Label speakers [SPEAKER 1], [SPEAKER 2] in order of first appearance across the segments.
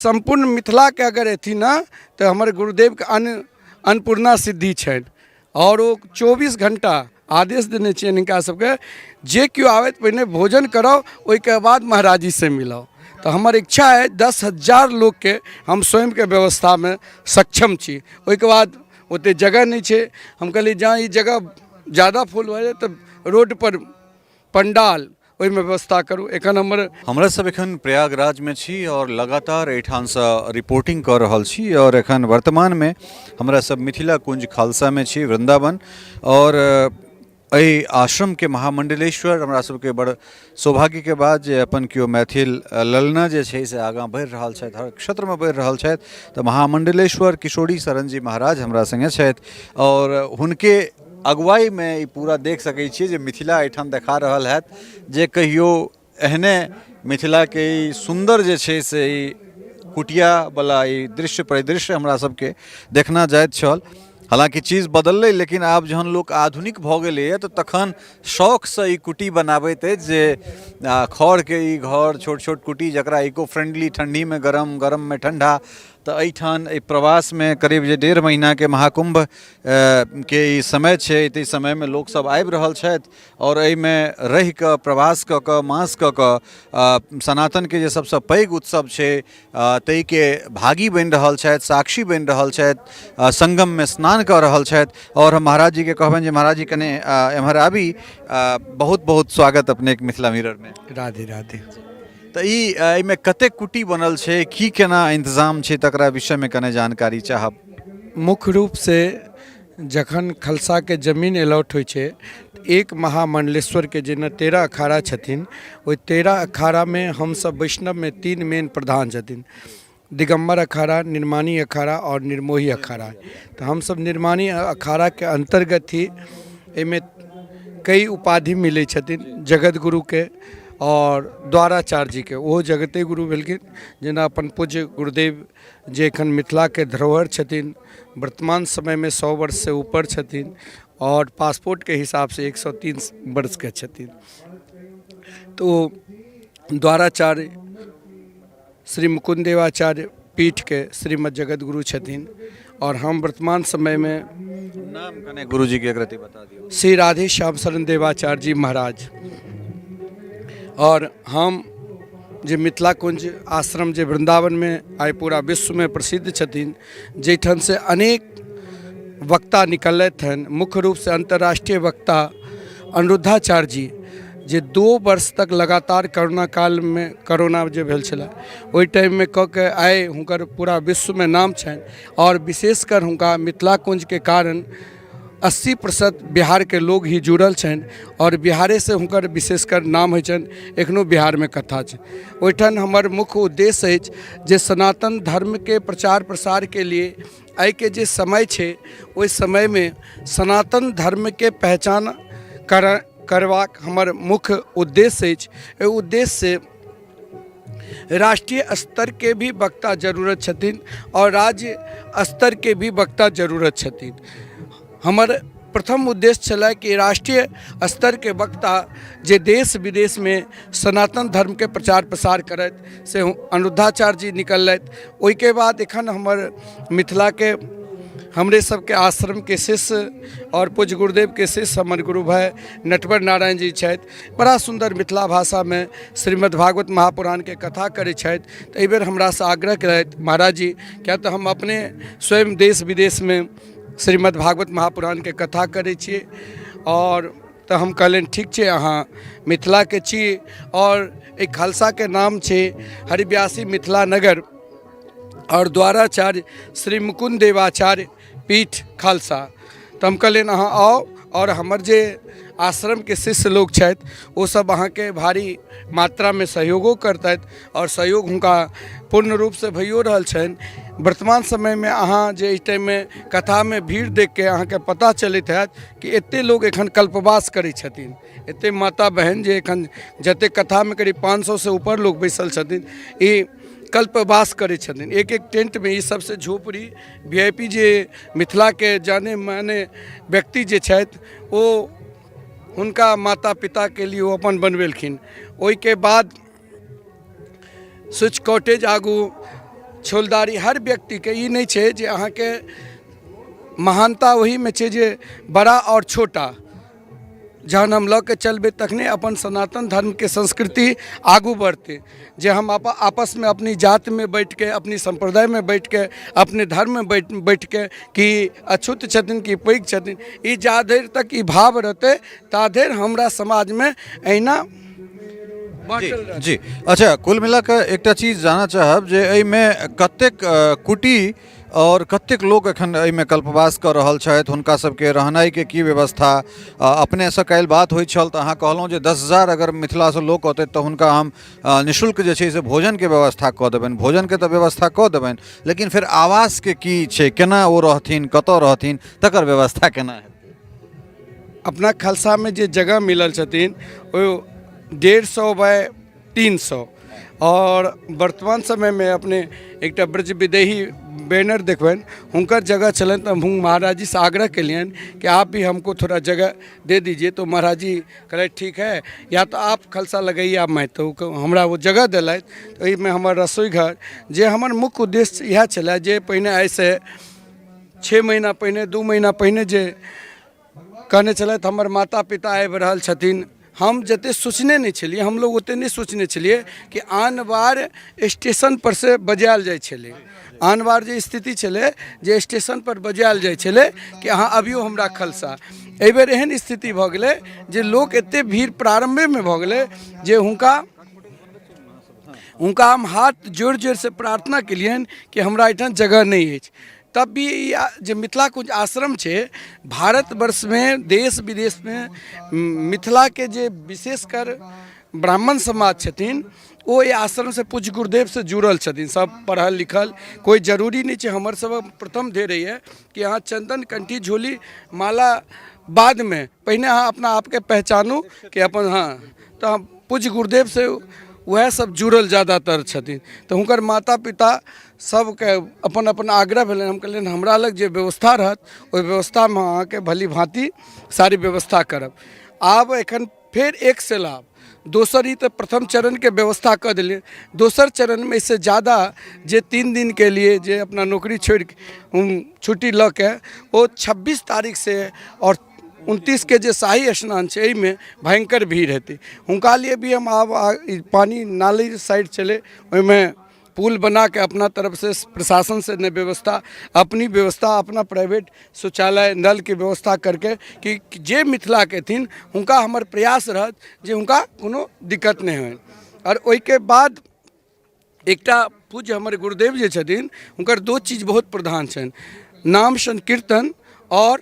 [SPEAKER 1] संपूर्ण मिथिला के अगर अथी ना तो हमारे गुरुदेव के अन्नपूर्णा सिद्धि छनि और वो 24 घंटा आदेश देने चाहिए हिनका सबके जे क्यों आवे पहले भोजन करो ओइके बाद महाराज जी से मिलो। तो हमार इच्छा है 10,000 लोग के हम स्वयं के व्यवस्था में सक्षम छी। ओइके बाद ओते जगह नहीं छे, हम कहली जहाँ ये जगह ज़्यादा फुल हो जाए तो रोड पर पंडाल ओहि में व्यवस्था करूँ। एखन
[SPEAKER 2] हमरा सब एखन प्रयागराज में छी और लगातार एठान से रिपोर्टिंग कर रहल छी और एखन वर्तमान में हमरा सब मिथिला कुंज खालसा में छी वृंदावन और एहि आश्रम के महामंडलेश्वर हमरा सबके बड़ सौभाग्य के बाद जे अपन केओ मैथिल ललना जे छै से आगाँ बढ़ि रहल छथि, हर क्षेत्र में बढ़ि रहल छथि। तऽ महामंडलेश्वर किशोरी शरण जी महाराज हमरा संगे छथि और हुनके अगुवाई में पूरा देख सकै छियै जे मिथिला एठाम देखा रहल हैत जे कहियो एहने मिथिला के ई सुंदर जे छै से ई कुटिया वाला ई दृश्य परिदृश्य हमरा सबके देखना जाइत छल। हालांकि चीज़ बदललै लेकिन आब जहन लोग आधुनिक भऽ गेलैए तऽ तखन शौक से ई कुटी बनाबैत अछि जे खड़ के ई घर छोट छोट कुटी जकरा इको फ्रेंडली ठंडी में गरम गरम में ठंडा। तो एठान प्रवास में करीब जे 1.5 महीना के महाकुंभ के ई समय छै, ते समय में लोग सब आबि रहल छथि और एहि में रहि कऽ प्रवास कऽ कऽ मास कऽ कऽ सनातन के जे सबसे पैघ उत्सव छै ताहि के भागी बनि रहल छथि, साक्षी बनि रहल छथि, संगम में स्नान कऽ रहल छथि। और महाराज जी के कहबनि जे महाराज जी कने एम्हर आबी। बहुत बहुत स्वागत अपने के मिथिला मिरर में।
[SPEAKER 1] राधे राधे।
[SPEAKER 2] तो ई में कते कुटी बनल छे, की केना इंतजाम छे, तकरा विषय में कने जानकारी चाहब।
[SPEAKER 1] मुख्य रूप से जखन खलसा के जमीन अलॉट होइ छे, एक महामंडलेश्वर के जेना 13 अखाड़ा छथिन, ओहि 13 अखाड़ा में हम सब वैष्णव में 3 मेन प्रधान छथिन, दिगंबर अखाड़ा, निर्माणी अखाड़ा और निर्मोही अखाड़ा। तो हम सब निर्माणी अखाड़ा के अंतर्गत ही एमे कई उपाधि मिले छथिन जगत गुरु के और द्वाराचार्य जी के। वो जगते गुरु भेलखिन जेना अपन पूज्य गुरुदेव जे एखन मिथिला के धरोहर छथिन, वर्तमान समय में 100 वर्ष से ऊपर छथिन और पासपोर्ट के हिसाब से 103 वर्ष के छथिन। तो द्वाराचार्य श्री मुकुंद देवाचार्य पीठ के श्रीमद जगत गुरु छथिन और हम वर्तमान समय में
[SPEAKER 2] नाम कने गुरु जी के कृति बता दियो।
[SPEAKER 1] श्री राधे श्याम शरण देवाचार्य जी महाराज। और हम जे मिथिला कुंज आश्रम जे वृंदावन में आइ पूरा विश्व में प्रसिद्ध छथिन, जैठन से अनेक वक्ता हन। मुख्य रूप से अंतर्राष्ट्रीय वक्ता अनिरुद्धाचार्य जी जे 2 वर्ष तक लगातार कोरोना काल में कोरोना जे भेल छला ओहि टाइम में कऽ के आए हुनकर पूरा विश्व में नाम छनि और विशेषकर हुनका मिथिला कुंज के कारण 80% बिहार के लोग ही जुड़ल छनि और बिहारे से हुनकर विशेषकर नाम होइ छनि। एखनो बिहार में कथा छै। ओहिठाम हमर मुख्य उद्देश्य अछि जे सनातन धर्म के प्रचार प्रसार के लिए आइ के जे समय छै ओहि समय में सनातन धर्म के पहचान करबाक हमर मुख्य उद्देश्य अछि। एहि उद्देश्य से राष्ट्रीय स्तर के भी वक्ता जरूरत छथिन और राज्य स्तर के भी वक्ता जरूरत छथिन। हमर प्रथम उद्देश्य छला कि राष्ट्रीय स्तर के वक्ता जे देश विदेश में सनातन धर्म के प्रचार प्रसार करत से अनिरुद्धाचार्य जी निकलत। ओहि के बाद एखन हमर मिथिला के हमरे सबके आश्रम के शिष्य और पूज्य गुरुदेव के शिष्य हमर गुरु भाई नटवर नारायण जी छथि। बड़ा सुंदर मिथिला भाषा में श्रीमद् भागवत महापुराण के कथा करे छथि। तो एहि बेर हमरा से आग्रह करथि महाराज जी, क्या तो हम अपने स्वयं देश विदेश में श्रीमद् भागवत महापुराण के कथा करे छिए और तो हम कहलें ठीक छे, अहाँ मिथिला के छी और एक खालसा के नाम छे हरिव्यासी मिथिला नगर और द्वाराचार्य श्री मुकुंद देवाचार्य पीठ खालसा। तो हम कहलें अहाँ आओ और हमर जे आश्रम के शिष्य लोग छथि वो सब अहाँ के भारी मात्रा में सहयोगो करतथि और सहयोग हुनका पूर्ण रूप से भइयो रहल छनि। वर्तमान समय में अहाँ जे इस टाइम में कथा में भीड़ देख के अहाँ के पता चलत हैत कि एते लोग एखन कल्पवास करै छथिन। एते माता बहन जे एखन जते कथा में करीब 500 से ऊपर लोग बैसल छथिन, ई कल्पवास करे छथिन। एक एक टेंट में, ई सबसे झोपड़ी VIP जे मिथिला के जाने माने व्यक्ति जे छथि वो उनका माता पिता के लिए वो अपन बनवेलखिन। ओहि के बाद स्विच कॉटेज आगू छोलदारी हर व्यक्ति के ई नहीं छै जे अहाँ के महानता वही में छै जे बड़ा और छोटा जहन हम लऽ के चलबै तखने अपन सनातन धर्म के संस्कृति आगू बढ़ते। जे हम आपस में अपनी जात में बैठ के, अपनी संप्रदाय में बैठ के, अपने धर्म में बैठ के कि अछूत छथिन कि पैघ छथिन, ई जा देर तक ई भाव रहते ता देर हमरा समाज में अहिना बाँटल रहतै।
[SPEAKER 2] जी अच्छा, कुल मिला कऽ एकटा चीज जानना चाहब जे एहिमे कतेक कुटी और कतेक लोग एखन एहिमे कल्पवास कऽ रहल छथि, हुनका सबके रहनाइ के की व्यवस्था। अपने से काल्हि बात होइ छल तऽ अहाँ कहलहुँ जे 10,000 अगर मिथिला से लोक औतै तऽ हुनका हम निःशुल्क जे छै से भोजन के व्यवस्था कऽ देबनि। भोजन के तऽ व्यवस्था कऽ देबनि, लेकिन फिर आवास के की छै, केना ओ रहथिन, कतऽ रहथिन, तकर व्यवस्था केना हेतै।
[SPEAKER 1] अपना खालसा में जे जगह मिलल छथिन ओ 150 बाय 300 और वर्तमान समय में अपने एक ब्रज विदेही बैनर देखबन हुनकर जगह चलन तो हम महाराज जी से आग्रह के लिए कि आप भी हमको थोड़ा जगह दे दीजिए। तो महाराज जी कहे ठीक है, या तो आप खलसा लगाइए आप मैं तो हमरा वो जगह दिलत। तो में हमार रसोई घर जे हमार मुख्य उद्देश्य यह चला जे पहले ऐसे 6 महीना पहले 2 महीना पहले जे कहने चलत हमार माता पिता आबि रहल छथिन, हम जते सोचने नहीं छलिए, हम लोग ओते नहीं सोचने छलिए कि आन बार स्टेशन पर से बजायल जाय छले। आन बार जे स्थिति छले जे स्टेशन पर बजायल जाय छले कि अहाँ अभियो हमरा खलसा। एहि बेर एहन स्थिति भऽ गेलै जे लोक एते भीड़ प्रारंभे में भऽ गेलै जे हुनका हम हाथ जोड़ जोड़ से प्रार्थना केलियन कि हमरा एहिठाम जगह नहीं अछि। तब भी जो मिथिला कुंज आश्रम है भारतवर्ष में देश विदेश में मिथिला के जे विशेषकर ब्राह्मण समाज छथिन वो ये आश्रम से पूज्य गुरुदेव से जुड़ल छथिन। सब पढ़ल लिखल, कोई जरूरी नहीं है। हमर सब प्रथम दे रही है कि अहाँ चंदन कंठी झोली माला बाद में, पहले अहाँ अपना आप के पहचानू कि अपन हाँ। तो हम पूज्य गुरुदेव से वह सब जुड़ल ज़्यादातर छथिन। तो हुनकर माता पिता सबके अपन अपन आग्रह भेल। हम कहलियन हमरा लग जे व्यवस्था रहत ओहि व्यवस्था में अहाँ के भली भांति सारी व्यवस्था करब। आब एखन फिर एक से लाभ दोसर ही तो प्रथम चरण के व्यवस्था कर दिलिए। दोसर चरण में इससे ज़्यादा जे 3 दिन के लिए जे अपना नौकरी छोड़ छुट्टी ल के वो 26 तारीख से और 29 के जो शाही स्नान है में भयंकर भीड़ हेतै। उनका लिए भी हम आब पानी नाली साइड चले में पुल बना के अपना तरफ से प्रशासन से ने व्यवस्था, अपनी व्यवस्था, अपना प्राइवेट शौचालय नल की व्यवस्था करके कि जे मिथिला के थिन उनका हमार प्रयास रहत जे उनका कोनो दिक्कत नहीं हो। और ओई के बाद एकटा पूज्य हमारे गुरुदेव जे छथिन उनकर 2 चीज़ बहुत प्रधान छन, नाम संकीर्तन और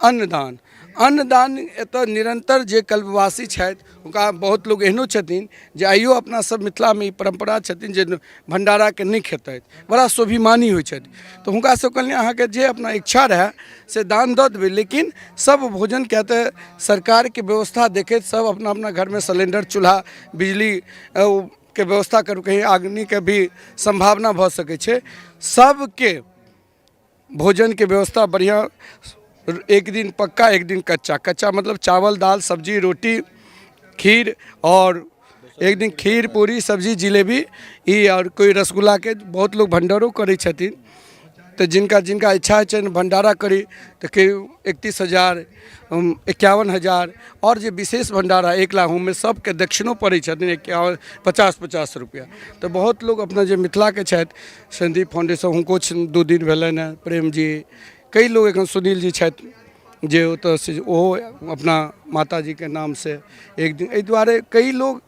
[SPEAKER 1] अन्नदान। अन्नदान एतऽ निरंतर जे कल्पवासी छथि उनका बहुत लोग एहनो छथिन जे आइयो अपना सब मिथिला में परंपरा छथिन जे भंडारा के नहीं खेतैत, बड़ा स्वाभिमानी होइ छथि। तो हुनका सब कहलिए अहाँ के जे अपना इच्छा रहे से दान दऽ देबै, लेकिन सब भोजन के तऽ सरकार के व्यवस्था देखैत सब अपना अपना घर में सिलेंडर चूल्हा बिजली के व्यवस्था करू, कहीं अग्नि के भी संभावना भऽ सकै छै। सबके भोजन के व्यवस्था बढ़िया, एक दिन पक्का एक दिन कच्चा। कच्चा मतलब चावल दाल सब्जी रोटी खीर, और एक दिन खीर पूरी सब्जी जिलेबी ई, और कोई रसगुल्ला के बहुत लोग भंडारो करै छथिन। तो जिनका जिनका इच्छा है भंडारा करी तो 31,000 51,000 और जो विशेष भंडारा 1 लाख में सबके दक्षिणों पड़े छथिन 50-50 रुपया। तो बहुत लोग अपना जो मिथिला के छथि संदीप फाउंडेशन हुनको 2 दिन भेलनि हैं, प्रेम जी कई लोग एखन सुनील जी छथि जे ओतऽ से ओहो अपना माता जी के नाम से एक दिन एहि दुआरे कई लोग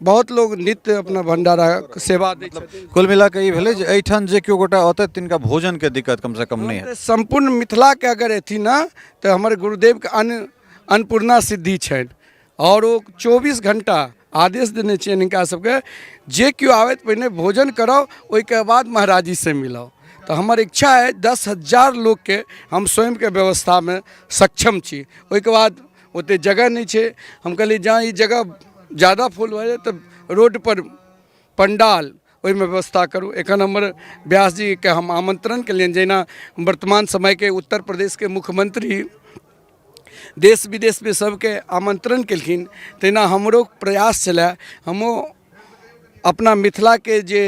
[SPEAKER 1] बहुत लोग नित्य अपना भंडारा सेवा दै छथिन।
[SPEAKER 2] कुल मिला के ई भेलै जे एहिठाम जे केओ गोटा औतै तिनका भोजन के दिक्कत कम से कम नहीं है।
[SPEAKER 1] संपूर्ण मिथिला के अगर एथी ना तो हमारे गुरुदेव के अन्नपूर्णा सिद्धि छनि और वो 24 घंटा आदेश देने छियनि हिनका सबके जे केओ आबैत पहिने भोजन कराओ ओहिके बाद महाराज जी से मिलाओ। तो हमार इच्छा है 10,000 लोग के हम स्वयं के व्यवस्था में सक्षम छी। ओहिके बाद ओते जगह नहीं है, हम कहली जहाँ ये जगह ज़्यादा फुल हो जाए तो रोड पर पंडाल ओहि में व्यवस्था करूँ। एखन हमर व्यास जी के हम आमंत्रण के लिए जेना वर्तमान समय के उत्तर प्रदेश के मुख्यमंत्री देश विदेश में सबके आमंत्रण केलखिन, तेना हमरो प्रयास चला हमो अपना मिथिला के जे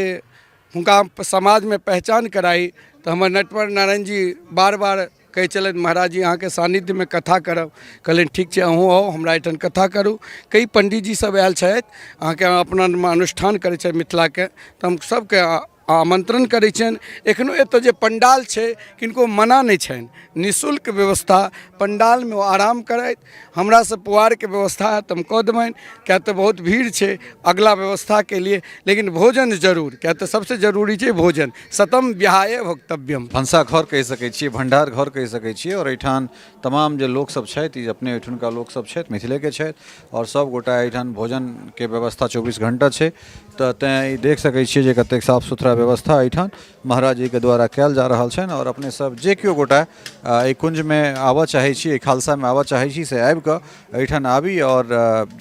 [SPEAKER 1] हुनका समाज में पहचान कराई तो हमर नटवर नारायण जी बार बार कहे चलत महाराज जी अहाँ के सानिध्य में कथा करब। कहलिन ठीक छै, अहूँ आउ हमरा एहिठाम कथा करू। कई पंडित जी सब आयल छथि अहाँके अपना अनुष्ठान करै छथि मिथिला के, तो हम सबके आमंत्रण करै छियनि। एखनो एतऽ जे पंडाल छै किनको मना नहीं छनि, निःशुल्क व्यवस्था पंडाल में आराम करथि। हमरा से पुआर के व्यवस्था है तो हम कह देबनि, क्या तो बहुत भीड़ छै अगला व्यवस्था के लिए, लेकिन भोजन जरूर, क्या तो सबसे जरूरी छै भोजन। सतम विहाय भोक्तव्यम।
[SPEAKER 2] भनसा घर कहि सकै छियै, भंडार घर कहि सकै छियै। और एहिठाम तमाम जे लोक सब छथि, ई अपने एहिठुनका लोक सब छथि, मिथिले के छथि, और सब गोटा एहिठाम भोजन के व्यवस्था 24 घंटा छै। तो तेँ ई देख सकै छियै जे कतेक साफ सुथरा व्यवस्था एहिठाम महाराज जी के द्वारा कयल जा रहल छनि। और अपने सब जे केओ गोटा एहि कुंज में आबऽ चाहै छी, एहि खालसा में आबऽ चाहै छी, से आबि कऽ एहिठाम आबी। और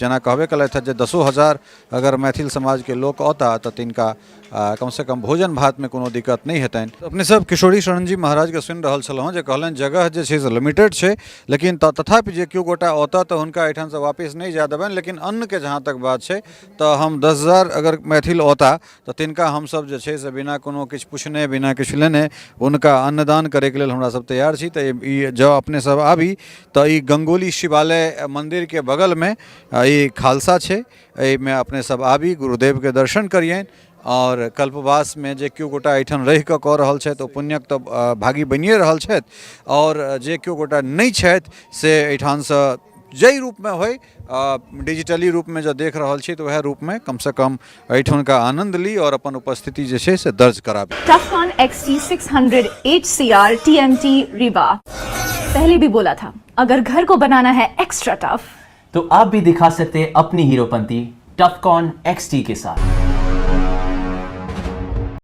[SPEAKER 2] जेना कहबे कलथि जे 10,000 अगर मैथिल समाज के लोक औता तऽ तिनका कम से कम भोजन भात में कोनो दिक्कत नहीं हेतनि। अपने सब किशोरी शरण जी महाराज के सुनि रहल छलहुँ जे कहलनि जगह जे छै से लिमिटेड छै, लेकिन तथापि जे केओ गोटा औता तऽ हुनका एहिठाम से वापस नहीं जाय देबनि। लेकिन अन्न के जहाँ तक बात छै तऽ हम 10,000 अगर मैथिल औता तऽ तिनका हमसब जे छै से बिना कोनो किछु पुछने, बिना किछु लेने हुनका अन्नदान करे के लेल हमरा सब तैयार छी। तऽ ई जँ अपने सब आबी तऽ ई गंगोली शिवालय मंदिर के बगल में ई खालसा छै, एहिमे अपने सब आबी, गुरुदेव के दर्शन करियनि। और कल्पवास में जे केओ गोटा एहिठाम रहि कऽ कऽ रहल छथि ओ पुण्यक तऽ भागी बनिए रहल छथि। और जे केओ गोटा नहीं छथि से एहिठामसँ जै रूप में होय, डिजिटली रूप में जो देख रहल छी तो वह रूप में कम से कम एहिठुनका आनंद ली और अपन उपस्थिति जे छै से दर्ज कराबी।
[SPEAKER 3] टफकॉन XT 600 HCR TMT रीवा। पहले भी बोला था, अगर घर को बनाना है एक्स्ट्रा टफ
[SPEAKER 4] तो आप भी दिखा सकते हैं अपनी हीरोपंती टफकॉन XT के साथ।